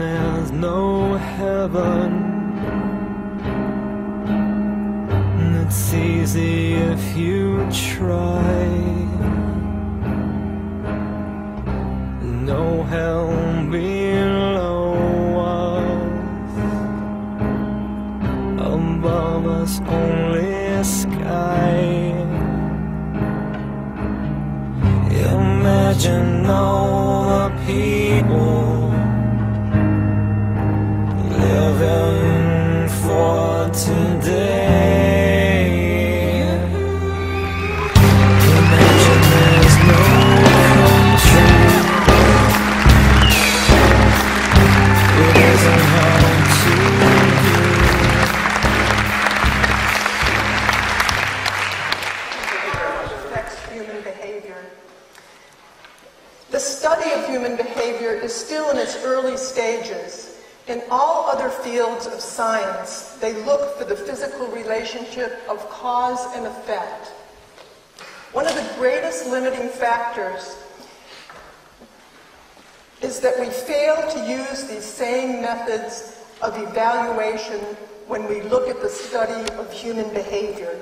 there's no heaven. It's easy if you try. No hell below us, above us only sky. Imagine all the people living for today. Imagine there's no country. It isn't hard to affects human behavior. The study of human behavior is still in its early stages. In all other fields of science, they look for the physical relationship of cause and effect. One of the greatest limiting factors is that we fail to use these same methods of evaluation when we look at the study of human behavior.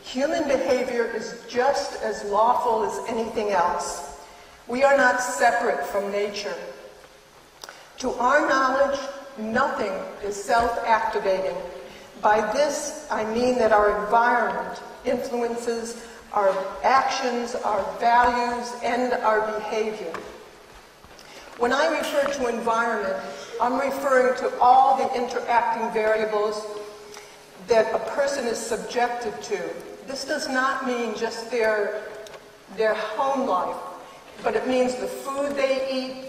Human behavior is just as lawful as anything else. We are not separate from nature. To our knowledge, nothing is self-activating. By this, I mean that our environment influences our actions, our values, and our behavior. When I refer to environment, I'm referring to all the interacting variables that a person is subjected to. This does not mean just their home life, but it means the food they eat,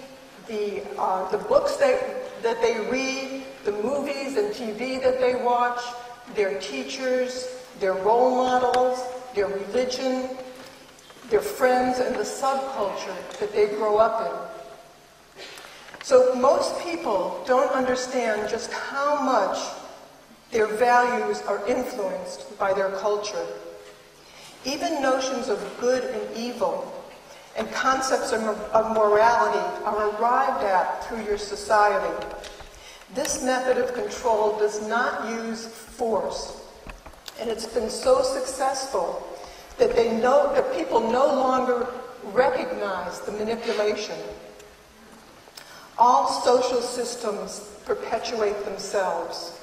the books that they read, the movies and TV that they watch, their teachers, their role models, their religion, their friends, and the subculture that they grow up in. So most people don't understand just how much their values are influenced by their culture. Even notions of good and evil and concepts of morality are arrived at through your society. This method of control does not use force, and it's been so successful that people no longer recognize the manipulation. All social systems perpetuate themselves.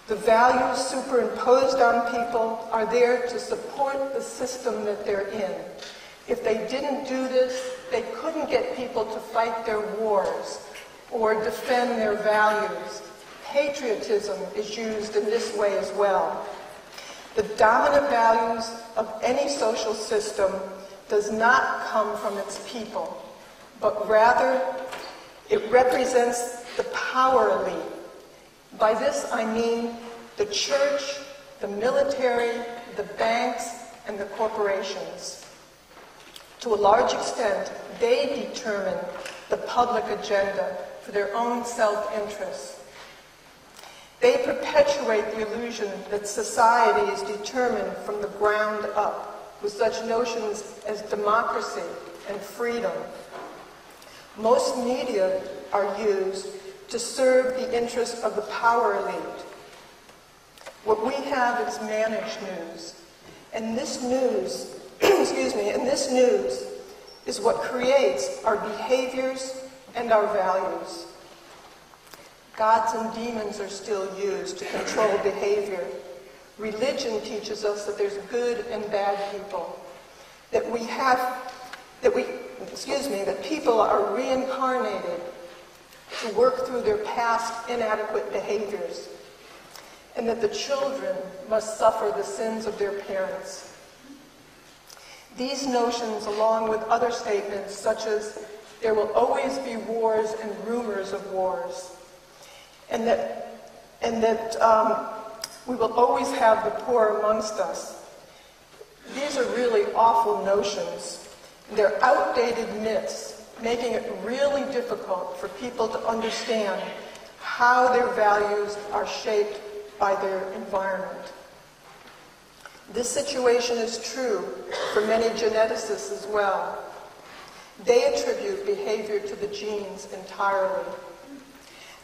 The values superimposed on people are there to support the system that they're in. If they didn't do this, they couldn't get people to fight their wars or defend their values. Patriotism is used in this way as well. The dominant values of any social system does not come from its people, but rather it represents the power elite. By this I mean the church, the military, the banks, and the corporations. To a large extent, they determine the public agenda for their own self-interest. They perpetuate the illusion that society is determined from the ground up with such notions as democracy and freedom. Most media are used to serve the interests of the power elite. What we have is managed news. And this news, and this news is what creates our behaviors and our values. Gods and demons are still used to control behavior. Religion teaches us that there's good and bad people. That people are reincarnated to work through their past inadequate behaviors, and that the children must suffer the sins of their parents. These notions, along with other statements such as there will always be wars and rumors of wars, and that we will always have the poor amongst us. These are really awful notions. They're outdated myths, making it really difficult for people to understand how their values are shaped by their environment. This situation is true for many geneticists as well. They attribute behavior to the genes entirely.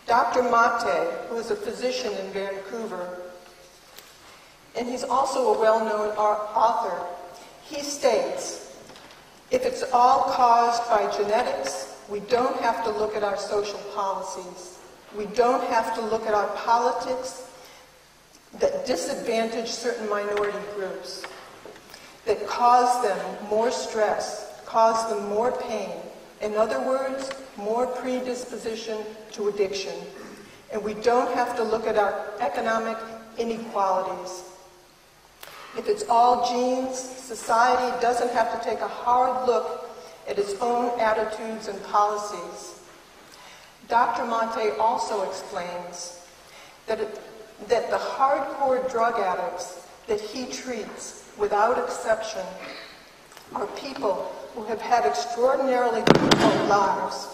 Dr. Mate, who is a physician in Vancouver, and he's also a well-known author, he states, if it's all caused by genetics, we don't have to look at our social policies. We don't have to look at our politics that disadvantage certain minority groups, that cause them more stress, cause them more pain. In other words, more predisposition to addiction. And we don't have to look at our economic inequalities. If it's all genes, society doesn't have to take a hard look at its own attitudes and policies. Dr. Mate also explains that the hardcore drug addicts that he treats, without exception, are people who have had extraordinarily difficult lives,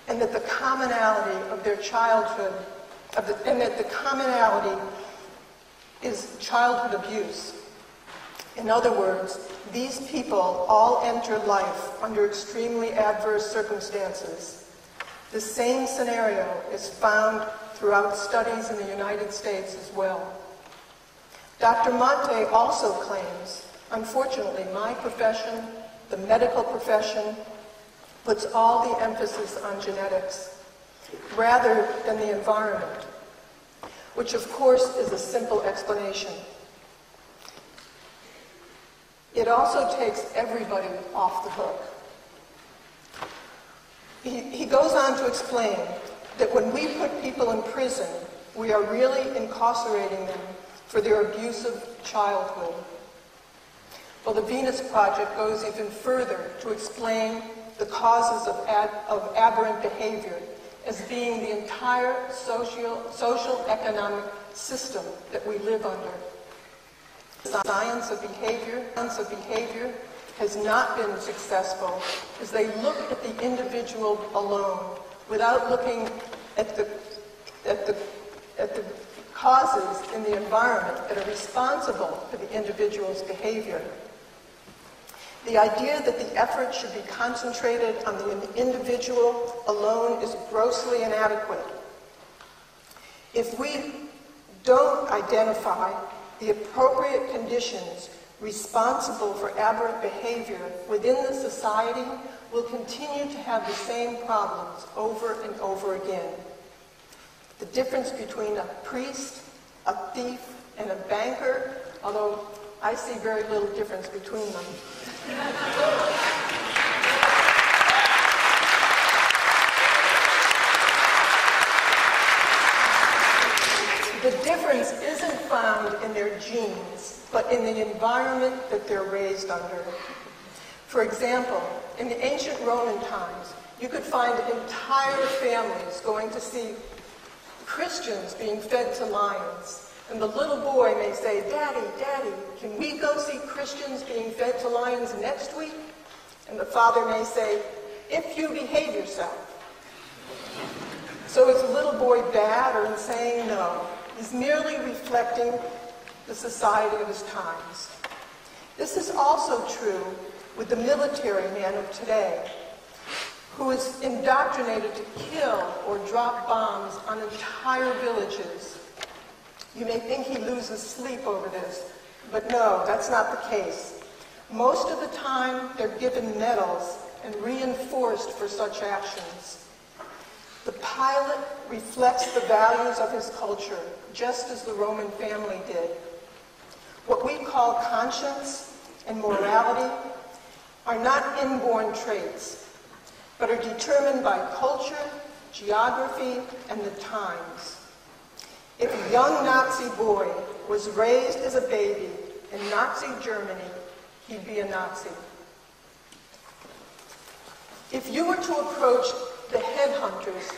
and that the commonality of their childhood, and that the commonality is childhood abuse. In other words, these people all enter life under extremely adverse circumstances. The same scenario is found throughout studies in the United States as well. Dr. Mate also claims, unfortunately, my profession, the medical profession, puts all the emphasis on genetics rather than the environment, which of course is a simple explanation. It also takes everybody off the hook. He goes on to explain that when we put people in prison, we are really incarcerating them for their abusive childhood. Well, the Venus Project goes even further to explain the causes of aberrant behavior as being the entire social economic system that we live under. The science of behavior has not been successful as they look at the individual alone without looking at the causes in the environment that are responsible for the individual's behavior. The idea that the effort should be concentrated on the individual alone is grossly inadequate. If we don't identify the appropriate conditions responsible for aberrant behavior within the society, we'll continue to have the same problems over and over again. The difference between a priest, a thief, and a banker, although I see very little difference between them. The difference isn't found in their genes, but in the environment that they're raised under. For example, in the ancient Roman times, you could find entire families going to see Christians being fed to lions. And the little boy may say, "Daddy, Daddy, can we go see Christians being fed to lions next week?" And the father may say, "If you behave yourself." So is the little boy bad or in saying no? He's merely reflecting the society of his times. This is also true with the military man of today, who is indoctrinated to kill or drop bombs on entire villages. You may think he loses sleep over this, but no, that's not the case. Most of the time, they're given medals and reinforced for such actions. The pilot reflects the values of his culture, just as the Roman family did. What we call conscience and morality are not inborn traits, but are determined by culture, geography, and the times. If a young Nazi boy was raised as a baby in Nazi Germany, he'd be a Nazi. If you were to approach the headhunters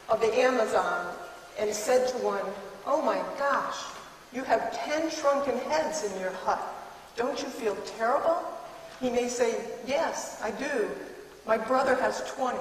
of the Amazon and said to one, "Oh my gosh, you have 10 shrunken heads in your hut. Don't you feel terrible?" He may say, "Yes, I do. My brother has 20.